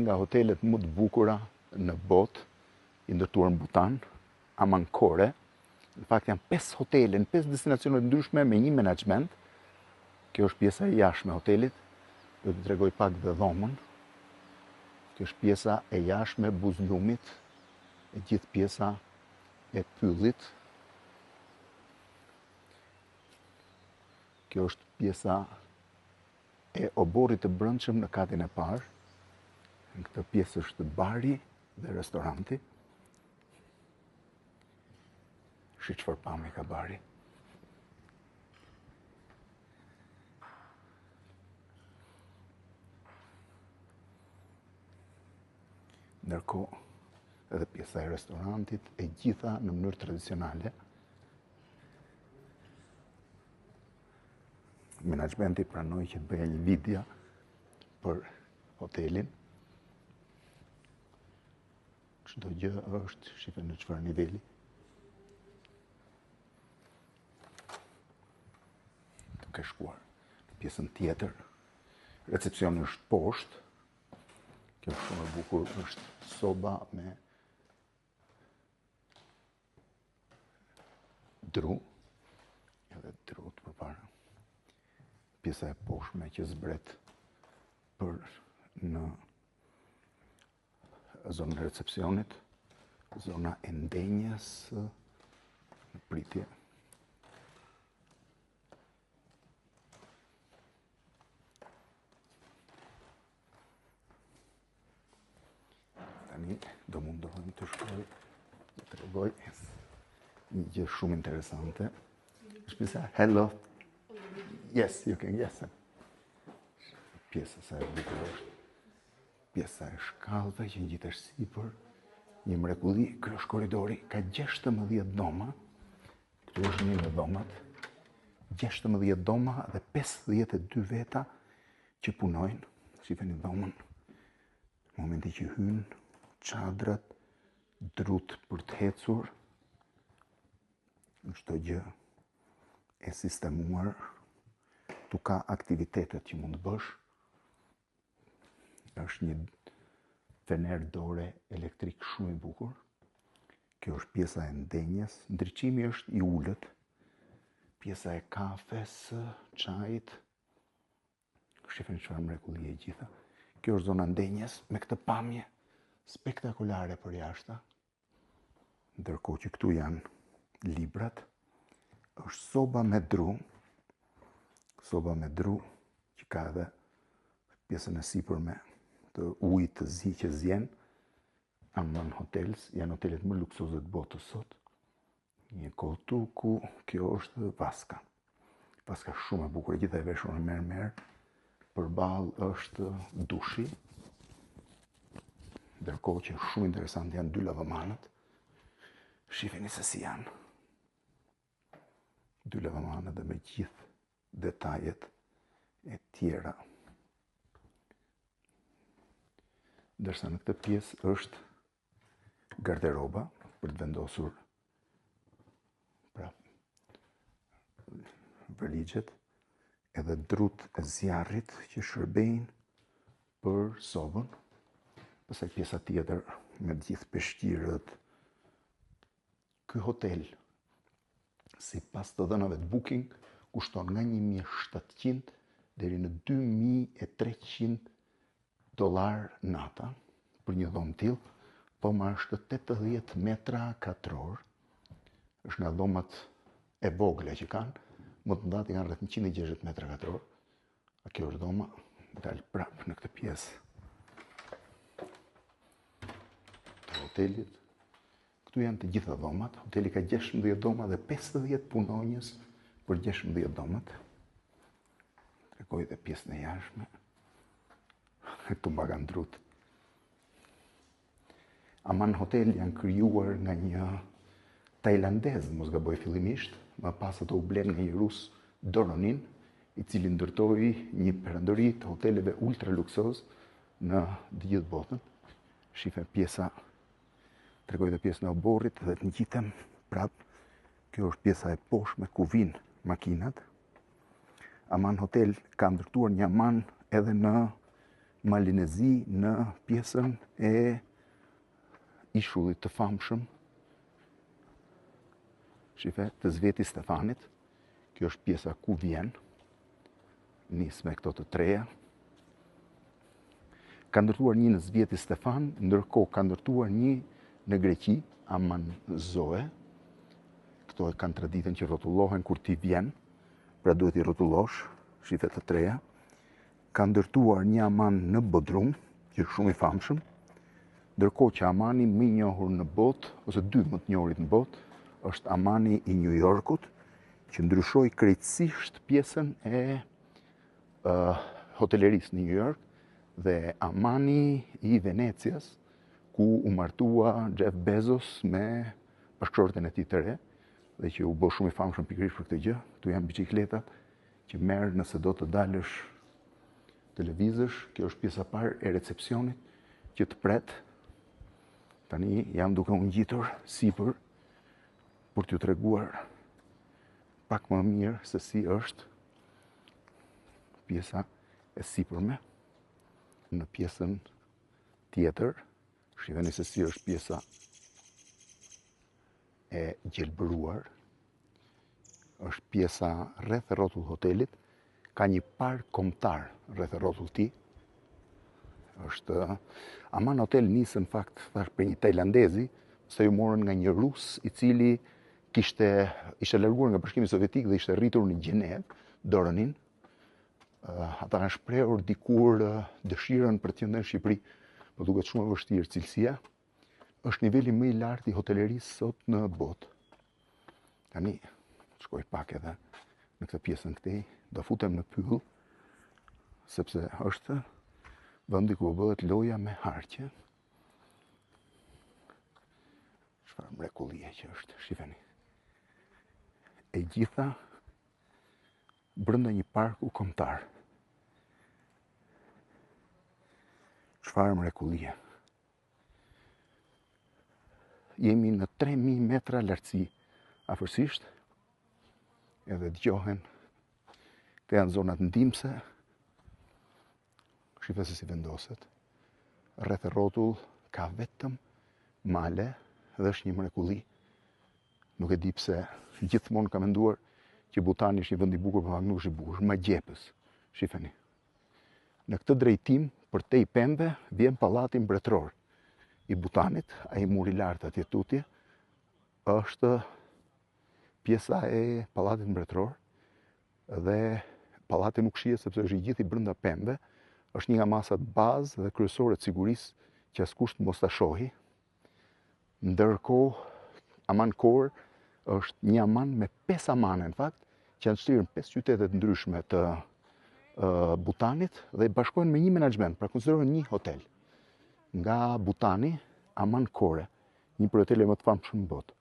nga hotelet më të bukura në botë, i ndërtuar në Butan, Amancore. Në fakt janë 5 hotele në 5 destinacione të ndryshme me një menaxhment. Kjo është pjesa e jashtme e hotelit. Do të tregoj pak dhe dhomën. Kjo është pjesa e jashtme e buzëllumit, e gjithë pjesa e pyllit. Kjo është pjesa e oborrit të brendshëm në katin e parë. Në këtë pjesë është bari dhe restoranti. Shi çfarë pamje ka bari. Ndërkohë, edhe pjesa e restorantit, e gjitha në mënyrë tradicionale. Menaxhmenti pranoi që të bëja një video për hotelin. Çdo gjë është, shifë në çfarë niveli. Duke shkuar në pjesën tjetër, recepcioni është poshtë. Kjo është shumë e bukur, është soba me dru, edhe drut përpara. Pjesa e poshtme që zbret për në zonën e recepcionit, zona e ndenjes në pritje. Tani do mundohem të shkoj, të tregoj një gjë shumë interesante. Është pjesa hello. Yes, you can, yes. Pjesa sa e bukur është. Pjesa e shkallëve që ngjitesh sipër, një mrekulli. Ky është korridori, ka 16 doma. Këtu është një nga domat. 16 doma dhe 52 veta që punojnë. Shifeni dhomën. Në momenti që hyn, çadrat, drut për të hecur. Çdo gjë e sistemuar. Tu ka aktivitetet që mund të bësh. Është një fener dore elektrik shumë i bukur. Kjo është pjesa e ndenjes. Ndriçimi është i ulët. Pjesa e kafes, çajit. Shifeni çfarë mrekullie e gjitha. Kjo është zona ndenjes me këtë pamje spektakolare për jashta. Ndërkohë që këtu janë librat. Është soba me dru. Soba me dru që ka edhe pjesën e sipërme të ujit të zi që zjen. Amman Hotels, janë hotelet më luksoze të botës sot. Një kohë ku kjo është vaska. Vaska shumë e bukur, gjitha e veshur në mermer. Përballë është dushi. Ndërkohë që shumë interesant janë 2 lavamanët. Shifeni se si janë. 2 lavamanët dhe me gjithë detajet e tjera. Ndërsa në këtë pjesë është garderoba për të vendosur vërligjet, edhe drut e zjarrit që shërbejnë për sobën. Pastaj pjesa tjetër me të gjithë peshqirët. Ky hotel, sipas të dhënave të booking, kushton nga 1.700 deri në 2.300 dollar nata për një dhomë tillë, po më është 80 metra katror. Është nga dhomat e vogla që kanë, më të ndatë kanë rreth 160 metra katror. A kjo është dhoma, dalë prapë në këtë pjesë të hotelit. Këtu janë të gjitha dhomat. Hoteli ka 16 doma dhe 50 punonjës për 16 domat. Tregoj dhe pjesën e jashtme. Këtu mbaga ndrut. Aman Hotel janë krijuar nga një tajlandez, mos gaboj fillimisht, më pas ato u blen nga një rus, Doronin, i cili ndërtoi një perandori të hoteleve ultra luksoz në të gjithë botën. Shife pjesa, tregoj dhe pjesën e oborrit dhe të ngjitem prap. Kjo është pjesa e poshtme ku vinë makinat. Aman Hotel ka ndërtuar një aman edhe në Malinezi në pjesën e ishullit të famshëm, shife, të Zveti Stefanit. Kjo është pjesa ku vjen, nis me këto të treja. Ka ndërtuar një në Zveti Stefan, ndërkohë ka ndërtuar një në Greqi, Aman Zoe. Këto e kanë traditën që rrotullohen kur ti vjen, pra duhet i rrotullosh, shife të treja. Ka ndërtuar një Aman në Bodrum, që është shumë i famshëm, ndërkohë që Amani më i njohur në botë, ose dy më të njohurit në botë, është Amani i New Yorkut, që ndryshoi krejtësisht pjesën e hotelerisë në New York, dhe Amani i Venecias, ku u martua Jeff Bezos me bashkëshorten e tij të re, dhe që u bë shumë i famshëm pikërisht për këtë gjë. Këtu janë biçikletat që merr nëse do të dalësh televizësh. Kjo është pjesa parë e recepcionit që të pret. Tani jam duke u ngjitur sipër për t'ju treguar pak më mirë se si është pjesa e sipërme. Në pjesën tjetër, shiheni se si është pjesa e gjelbëruar. Është pjesa rreth rrotull hotelit, ka një park kombëtar rreth rrotull ti. Është Aman Hotel nisë në fakt thash për një tajlandezi, se ju morën nga një rus i cili ishte larguar nga Bashkimi Sovjetik dhe ishte rritur në Gjenevë, Doronin. Ata kanë shprehur dikur dëshirën për të qenë në Shqipëri, por duket shumë e vështirë cilësia. Është niveli më i lartë i hotelerisë sot në botë. Tani shkoj pak edhe në këtë pjesën këtej, do futem në pyll, sepse është vendi ku bëhet loja me harqe. Çfarë mrekullie që është, shifeni. E gjitha brenda një parku kombëtar. Çfarë mrekullie. Jemi në 3000 metra lartësi afërsisht, edhe dëgjohen. Këto janë zonat ndimse. Shifë se si vendoset. Rreth rrotull ka vetëm male dhe është një mrekulli. Nuk e di pse gjithmonë kam menduar që Butani është një vend i bukur, por nuk është i bukur, më gjepës. Shifeni. Në këtë drejtim, përtej pembe, vjen pallati mbretëror i Butanit, ai muri i lartë atje tutje, është pjesa e pallatit mbretëror, dhe pallati nuk shihet sepse është i gjithë i brenda pembe, është një nga masat bazë dhe kryesore të sigurisë që askush mos ta shohë. Ndërkohë, Aman Core është një Aman me 5 amane, në fakt, që janë shtrirë në 5 qytete të ndryshme të Butanit dhe bashkohen me një menaxhment, pra konsiderohen një hotel. Nga Butani, Aman Core, një prej hoteleve më të famshëm në botë.